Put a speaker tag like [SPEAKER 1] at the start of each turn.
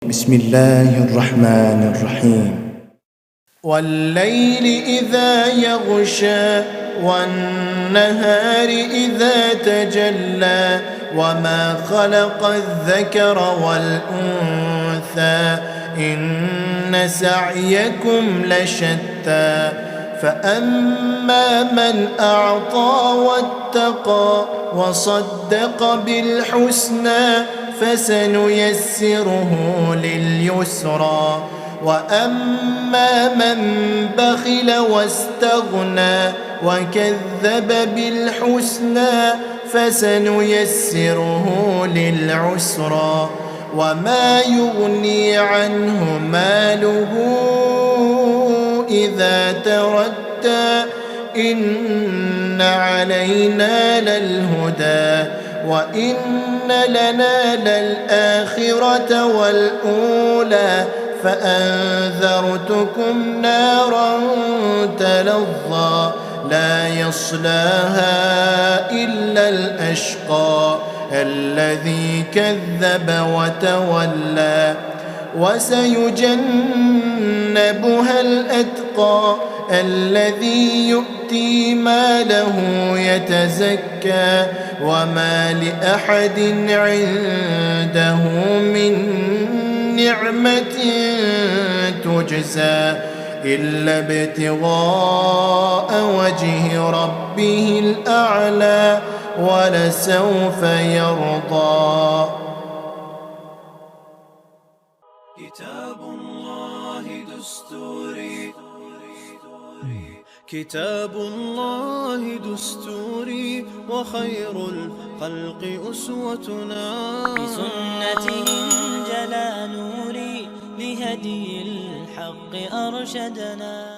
[SPEAKER 1] بسم الله الرحمن الرحيم.
[SPEAKER 2] والليل إذا يغشى والنهار إذا تجلى وما خلق الذكر والأنثى إن سعيكم لشتى فأما من أعطى واتقى وصدق بالحسنى فسنيسره لليسرى وأما من بخل واستغنى وكذب بالحسنى فسنيسره للعسرى وما يغني عنه ماله إذا تردى إن علينا للهدى وإن لنا للآخرة والأولى فأنذرتكم نارا تلظى لا يصلاها إلا الأشقى الذي كذب وتولى وسيجنبها الأتقى الذي يؤتي ماله يتزكى وما لأحد عنده من نعمة تجزى إلا ابتغاء وجه ربه الأعلى ولسوف يرضى.
[SPEAKER 3] كتاب الله دستوري كتاب الله دستوري وخير الخلق أسوتنا
[SPEAKER 4] بسنته جلا نوري لهدي الحق أرشدنا.